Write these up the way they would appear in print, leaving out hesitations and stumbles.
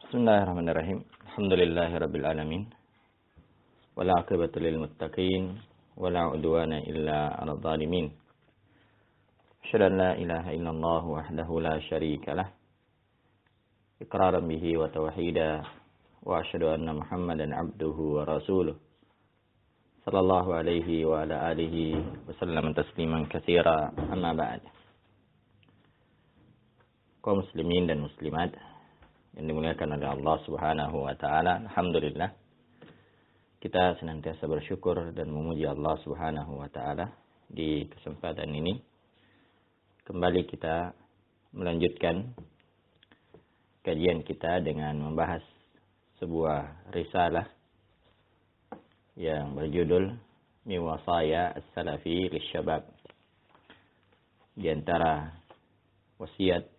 Bismillahirrahmanirrahim. Alhamdulillahirabbil alamin. Wal 'aqibatu lil muttaqin wa la 'udwana illa 'alal zalimin. Asyhadu an la ilaha illallah wahdahu la syarika lah. Iqraran bihi wa tauhida wa asyhadu anna Muhammadan 'abduhu wa rasuluh. Sallallahu alaihi wa ala alihi wa sallam tasliman katsira. Amma ba'd. Kaum muslimin dan muslimat yang dimuliakan oleh Allah Subhanahu wa taala, alhamdulillah kita senantiasa bersyukur dan memuji Allah Subhanahu wa taala. Di kesempatan ini kembali kita melanjutkan kajian kita dengan membahas sebuah risalah yang berjudul Min Wasaya As-Salafi Lisyabab, di antara wasiat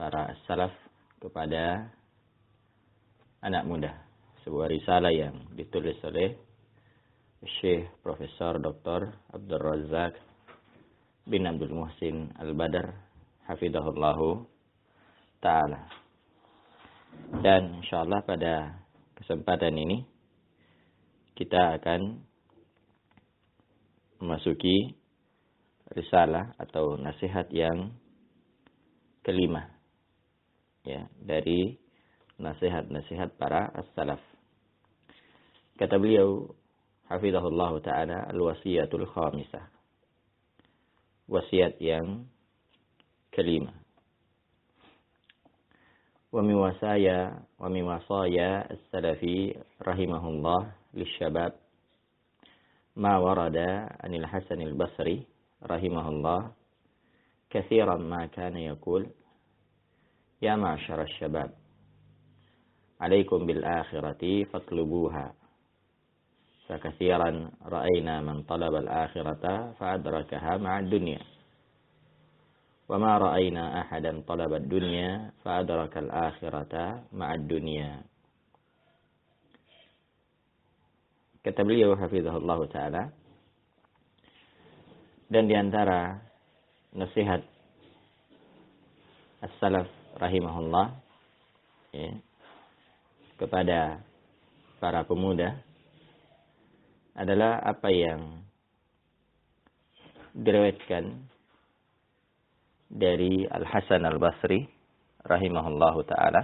para salaf kepada anak muda. Sebuah risalah yang ditulis oleh Syekh Profesor Dr. Abdul Razak bin Abdul Muhsin Al-Badr hafizahullahu ta'ala. Dan insyaallah pada kesempatan ini kita akan memasuki risalah atau nasihat yang kelima, ya, dari nasihat-nasihat para as-salaf. Kata beliau hafizahullahu ta'ala, al-wasiyatul khamisah, wasiat yang kelima. Wa min wasaya as-salafi rahimahullah lisyabab ma warada anil Hasan al-Basri rahimahullah kathiran ma kana yaqul ya ma'syar asy-syabab alaikum bil akhirati fatlubuha fakathiran ra'ayna man talaba al akhirata fa adrakaha ma'a dunya wa ma ra'ayna ahadan talaba ad-dunya fa adraka al akhirata ma'a dunya. Kata beliau hafizahullah ta'ala, dan di antara nasihat as-salaf rahimahullah, ya, kepada para pemuda adalah apa yang diriwayatkan dari Al-Hasan Al-Basri rahimahullah ta'ala,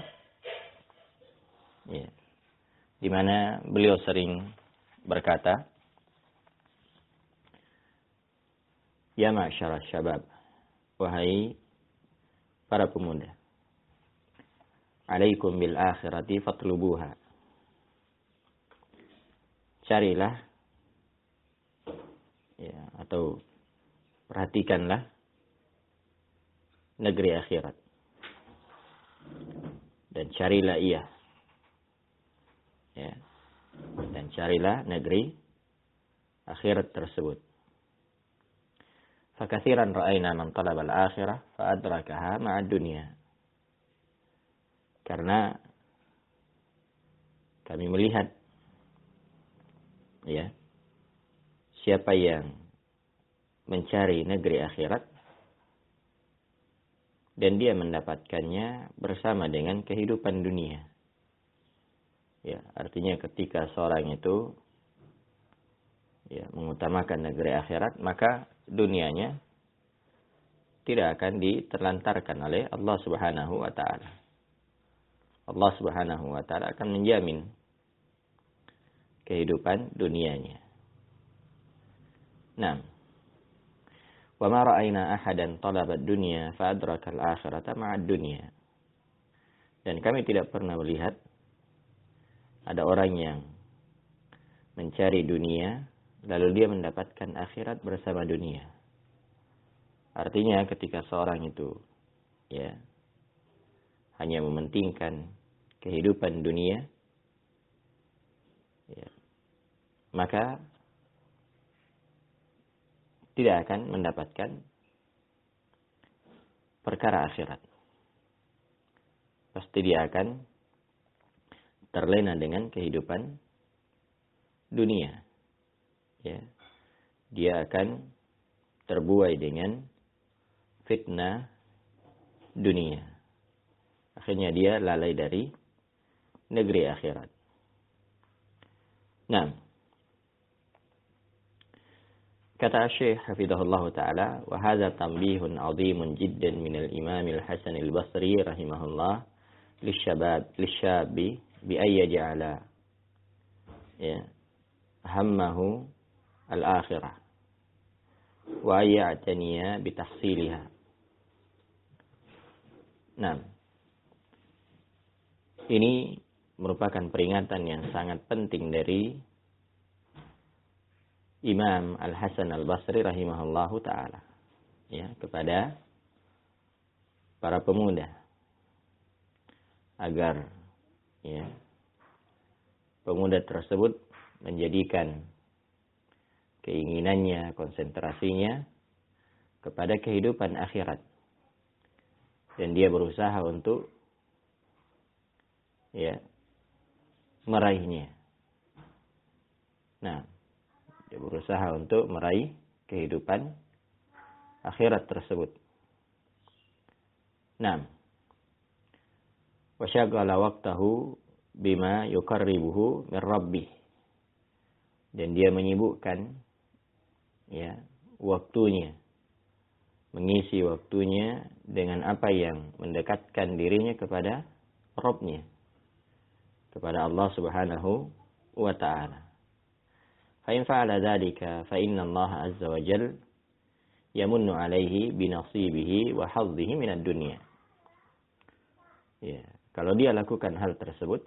ya, di mana beliau sering berkata, ya ma'syar asy-syabab, wahai para pemuda, alaikum bil akhirati fatlubuha, carilah, ya, atau perhatikanlah negeri akhirat, dan carilah ia, ya, dan carilah negeri akhirat tersebut. Fakathiran ra'ayna man talaba al-akhirah fa adrakaha ma'a dunya. Karena kami melihat, ya, siapa yang mencari negeri akhirat dan dia mendapatkannya bersama dengan kehidupan dunia. Ya, artinya ketika seorang itu, ya, mengutamakan negeri akhirat, maka dunianya tidak akan diterlantarkan oleh Allah Subhanahu wa ta'ala. Allah Subhanahu wa ta'ala akan menjamin kehidupan dunianya. Nah, wa ma ra'ayna ahadan talaba ad-dunya fa adraka al-akhirata ma'a ad-dunya. Dan kami tidak pernah melihat ada orang yang mencari dunia lalu dia mendapatkan akhirat bersama dunia. Artinya ketika seorang itu, ya, hanya mementingkan kehidupan dunia, ya, maka tidak akan mendapatkan perkara akhirat. Pasti dia akan terlena dengan kehidupan dunia. Ya, dia akan terbuai dengan fitnah dunia. Akhirnya dia lalai dari negeri akhirat. Nah, kata Syekh hafizahullah taala, wa hadza tanbihun 'azimun jiddan min al-Imam al-Hasan al-Basri rahimahullah lisyabi bi ay yaj'ala ya hammahu al-akhirah wa ya'taniya bi tahsiliha. Nah, ini merupakan peringatan yang sangat penting dari Imam Al-Hasan Al-Basri rahimahullahu ta'ala, ya, kepada para pemuda agar ya pemuda tersebut menjadikan keinginannya, konsentrasinya kepada kehidupan akhirat, dan dia berusaha untuk ya meraihnya. Nah, dia berusaha untuk meraih kehidupan akhirat tersebut. Nah, wa syaghala waqtahu bima yuqarribuhu min rabbih. Dan dia menyibukkan ya waktunya, mengisi waktunya dengan apa yang mendekatkan dirinya kepada Rabb-nya, kepada Allah Subhanahu wa ta'ala. Fa in fa'ala dzalika fa inna Allah azza wa jalla yamunnu 'alaihi bi nasibihi wa hadhihi minad dunya. Ya, kalau dia lakukan hal tersebut,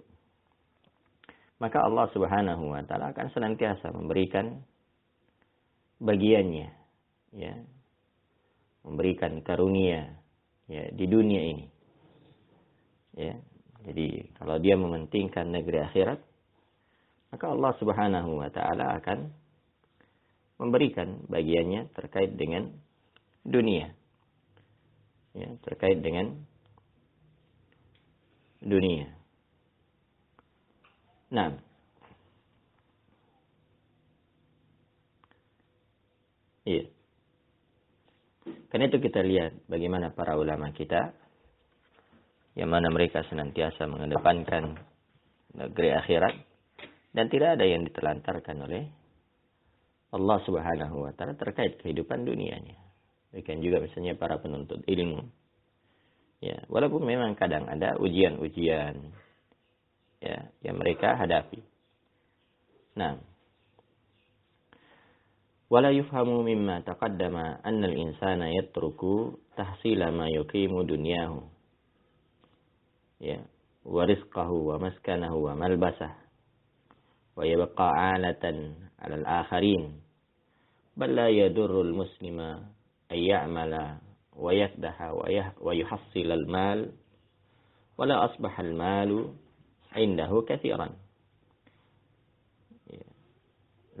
maka Allah Subhanahu wa taala akan senantiasa memberikan bagiannya, ya, memberikan karunia ya di dunia ini. Ya, jadi kalau dia mementingkan negeri akhirat, maka Allah Subhanahu wa taala akan memberikan bagiannya terkait dengan dunia. Ya, terkait dengan dunia. Nah, iya. Karena itu kita lihat bagaimana para ulama kita, yang mana mereka senantiasa mengedepankan negeri akhirat, dan tidak ada yang ditelantarkan oleh Allah Subhanahu wa taala terkait kehidupan dunianya. Demikian juga misalnya para penuntut ilmu. Ya, walaupun memang kadang ada ujian-ujian ya yang mereka hadapi. Nah, wala yufhamu mimma taqaddama anna al-insana yatruku tahsila ma yuqimu dunyahu. Ya, wa rizqahu wa maskanahu wa malbasah wa yabqa 'alatan 'ala al-akharin. Bal la yadurru al-muslima ay ya'mala wa yakdaha wa yuhassil al-mal wa la asbaha al-malu 'indahu katsiran.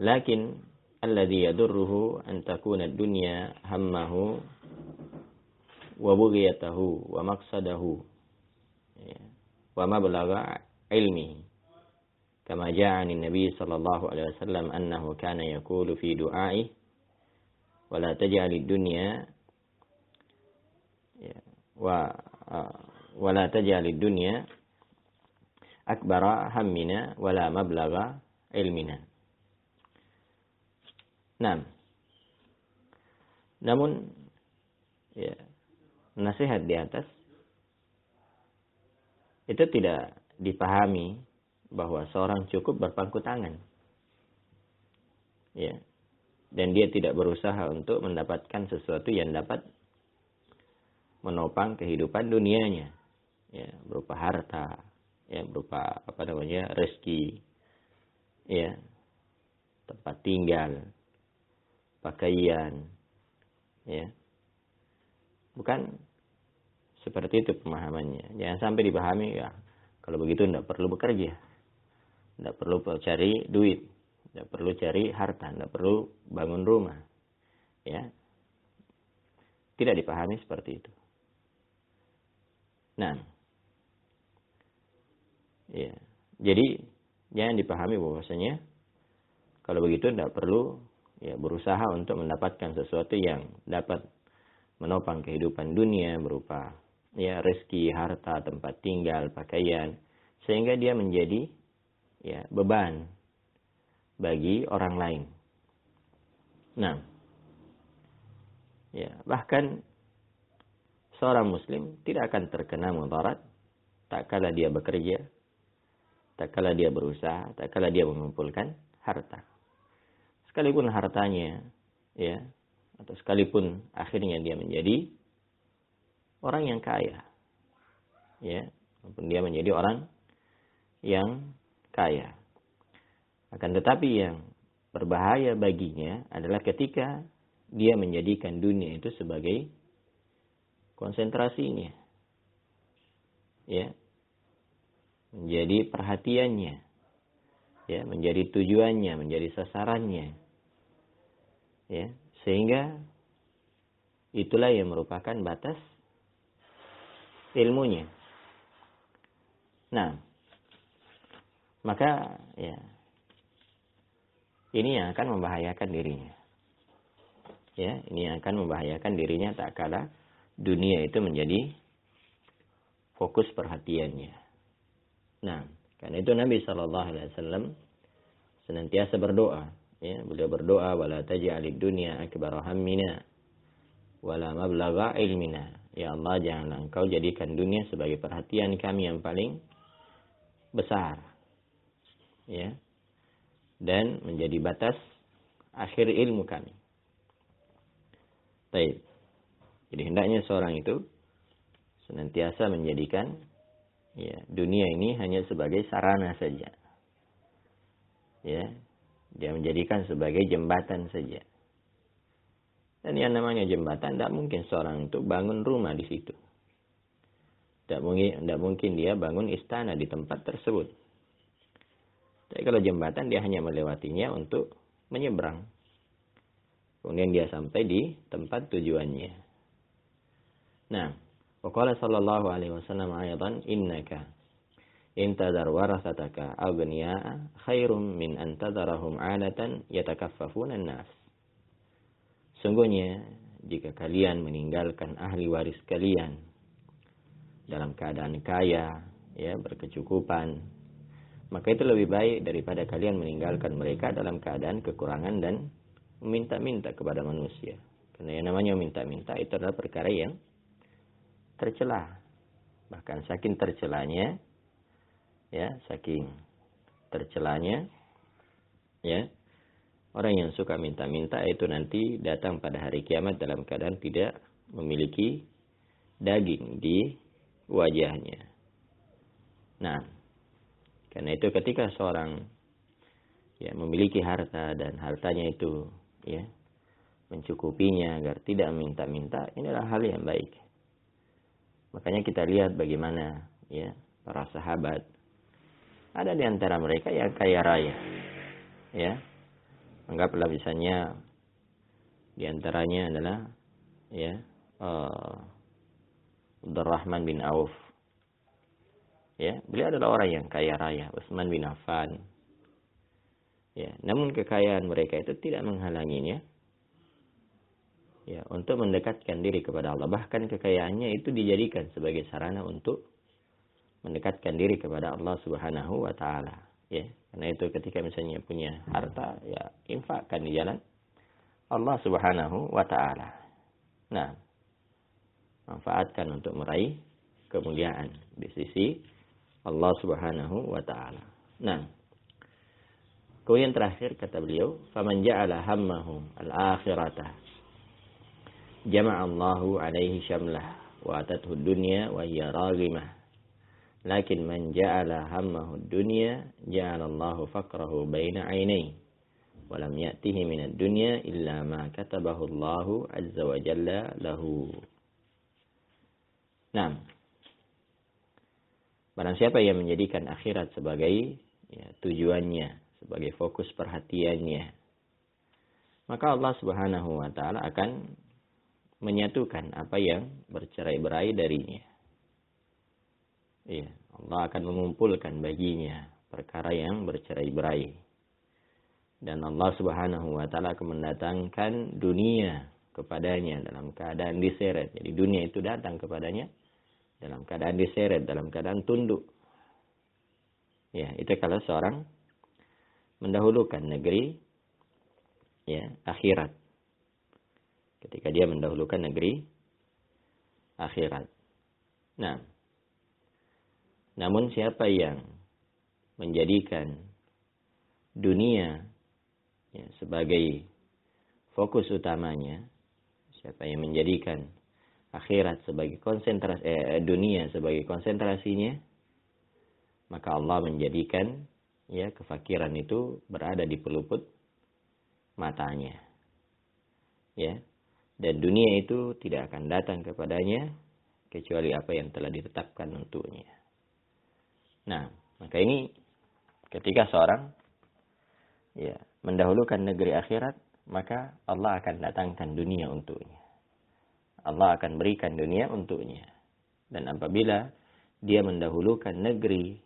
Lakin alladhi yadurruhu an takuna ad-dunya hammahu wa bughiyatahu wa maqsadahu wa mablagha ilmihi. Kama ja'a an Nabi sallallahu alaihi wasallam annahu kana yaqulu fi du'a'i wa la taj'alid dunya wa la taj'alid dunya akbara hammina wa la mablagha ilmina. Nah, namun ya, nasihat di atas itu tidak dipahami bahwa seorang cukup berpangku tangan. Ya. Dan dia tidak berusaha untuk mendapatkan sesuatu yang dapat menopang kehidupan dunianya. Ya, berupa harta, ya, berupa rezeki, ya, tempat tinggal, pakaian, ya. Bukan seperti itu pemahamannya. Jangan sampai dipahami ya, kalau begitu tidak perlu bekerja, tidak perlu cari duit, tidak perlu cari harta, tidak perlu bangun rumah, ya. Tidak dipahami seperti itu. Nah, ya, jadi jangan dipahami bahwasanya kalau begitu tidak perlu ya berusaha untuk mendapatkan sesuatu yang dapat menopang kehidupan dunia berupa ya rezeki, harta, tempat tinggal, pakaian, sehingga dia menjadi ya beban bagi orang lain. Nah, ya bahkan seorang muslim tidak akan terkena mudarat tak kala dia bekerja, tak kala dia berusaha, tak kala dia mengumpulkan harta. Sekalipun hartanya ya, atau sekalipun akhirnya dia menjadi orang yang kaya, ya, maupun dia menjadi orang yang kaya. Akan tetapi yang berbahaya baginya adalah ketika dia menjadikan dunia itu sebagai konsentrasinya, ya, menjadi perhatiannya, ya, menjadi tujuannya, menjadi sasarannya, ya, sehingga itulah yang merupakan batas ilmunya. Nah, maka ya ini yang akan membahayakan dirinya. Ya, ini yang akan membahayakan dirinya tak kala dunia itu menjadi fokus perhatiannya. Nah, karena itu Nabi SAW senantiasa berdoa. Ya, beliau berdoa, wala taj'alid dunya akbar hammina wala mablagha ilmina. Ya Allah, janganlah engkau jadikan dunia sebagai perhatian kami yang paling besar, ya, dan menjadi batas akhir ilmu kami. Baik. Jadi hendaknya seorang itu senantiasa menjadikan ya dunia ini hanya sebagai sarana saja. Ya, dia menjadikan sebagai jembatan saja. Dan yang namanya jembatan, tidak mungkin seorang itu bangun rumah di situ. Tidak mungkin dia bangun istana di tempat tersebut. Tapi kalau jembatan, dia hanya melewatinya untuk menyeberang. Kemudian dia sampai di tempat tujuannya. Nah, waqala sallallahu alaihi wasallam ayatan, innaka intadar warasataka aghniya'a khairum min antadarahum 'alatan yatakaffafuna an-nas. Sungguhnya jika kalian meninggalkan ahli waris kalian dalam keadaan kaya, ya, berkecukupan, maka itu lebih baik daripada kalian meninggalkan mereka dalam keadaan kekurangan dan meminta-minta kepada manusia. Karena yang namanya minta-minta itu adalah perkara yang tercela. Bahkan saking tercelanya, ya, ya, orang yang suka minta-minta itu nanti datang pada hari kiamat dalam keadaan tidak memiliki daging di wajahnya. Nah, karena itu ketika seorang ya memiliki harta dan hartanya itu ya mencukupinya agar tidak minta-minta, inilah hal yang baik. Makanya kita lihat bagaimana ya para sahabat, ada di antara mereka yang kaya raya, ya. Anggaplah misalnya di antaranya adalah ya Abdurrahman bin Auf. Ya, beliau adalah orang yang kaya raya, Utsman bin Affan. Ya, namun kekayaan mereka itu tidak menghalanginya ya untuk mendekatkan diri kepada Allah. Bahkan kekayaannya itu dijadikan sebagai sarana untuk mendekatkan diri kepada Allah Subhanahu wa taala. Ya, karena itu ketika misalnya punya harta, ya infakkan di jalan Allah Subhanahu wa taala. Nah, manfaatkan untuk meraih kemuliaan di sisi Allah Subhanahu wa taala. Nah, kemudian terakhir kata beliau, "Faman ja'ala hammahu al-akhirata jama'a Allahu 'alaihi syamlah wa atathu dunya wa hiya raghimah. Lakin man ja'ala hammahu dunya ja'ala Allahu faqrahu baina 'ainayhi wa lam ya'tihi minad dunya illa ma katabahu Allahu 'azza wa jalla lahu." Nah, barang siapa yang menjadikan akhirat sebagai ya, tujuannya, sebagai fokus perhatiannya, maka Allah Subhanahu wa taala akan menyatukan apa yang bercerai-berai darinya. Iya, Allah akan mengumpulkan baginya perkara yang bercerai-berai. Dan Allah Subhanahu wa taala akan mendatangkan dunia kepadanya dalam keadaan diseret. Jadi dunia itu datang kepadanya dalam keadaan diseret, dalam keadaan tunduk. Ya, itu kalau seorang mendahulukan negeri ya akhirat. Ketika dia mendahulukan negeri akhirat. Nah, namun siapa yang menjadikan dunia ya, sebagai fokus utamanya, siapa yang menjadikan akhirat sebagai dunia sebagai konsentrasinya, maka Allah menjadikan ya kefakiran itu berada di peluput matanya. Ya. Dan dunia itu tidak akan datang kepadanya kecuali apa yang telah ditetapkan untuknya. Nah, maka ini ketika seorang ya mendahulukan negeri akhirat, maka Allah akan datangkan dunia untuknya. Allah akan berikan dunia untuknya. Dan apabila dia mendahulukan negeri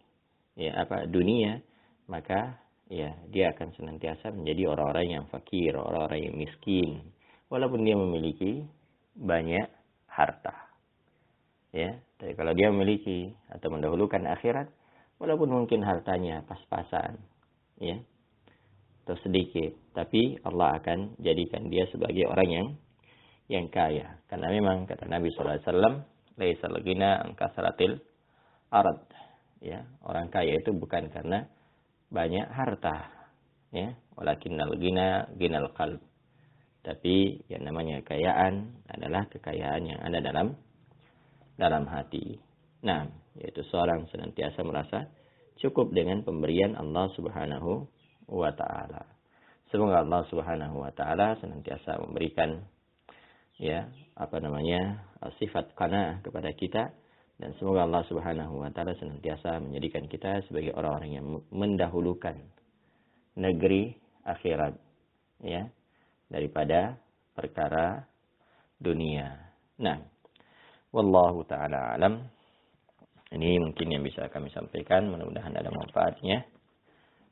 dunia, maka ya dia akan senantiasa menjadi orang-orang yang fakir, orang-orang yang miskin, walaupun dia memiliki banyak harta. Ya, tapi kalau dia memiliki atau mendahulukan akhirat, walaupun mungkin hartanya pas-pasan, ya, atau sedikit, tapi Allah akan jadikan dia sebagai orang yang kaya. Karena memang kata Nabi sallallahu alaihi wasallam, "Laisal ghina an kasratil arad." Ya, orang kaya itu bukan karena banyak harta, ya, walakinnal ghina ghinal qalb. Tapi yang namanya kekayaan adalah kekayaan yang ada dalam hati. Nah, yaitu seorang senantiasa merasa cukup dengan pemberian Allah Subhanahu wa taala. Semoga Allah Subhanahu wa taala senantiasa memberikan sifat qanaah kepada kita, dan semoga Allah Subhanahu wa taala senantiasa menjadikan kita sebagai orang-orang yang mendahulukan negeri akhirat, ya, daripada perkara dunia. Nah, wallahu ta'ala alam. Ini mungkin yang bisa kami sampaikan, mudah-mudahan ada manfaatnya.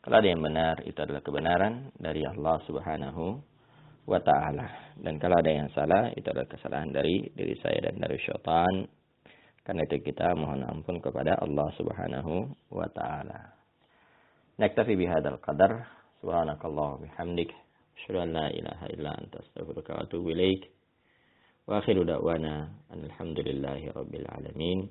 Kalau ada yang benar, itu adalah kebenaran dari Allah Subhanahu wa ta'ala. Dan kalau ada yang salah, itu adalah kesalahan dari diri saya dan dari syaitan. Karena itu kita mohon ampun kepada Allah Subhanahu wa ta'ala. Naktafi bihadzal qadar. Subhanakallah bihamdik. Asyhadu an la ilaha illa anta astaghfiruka wa atubu ilaik. Wa akhiru da'wana alhamdulillahi rabbil alamin.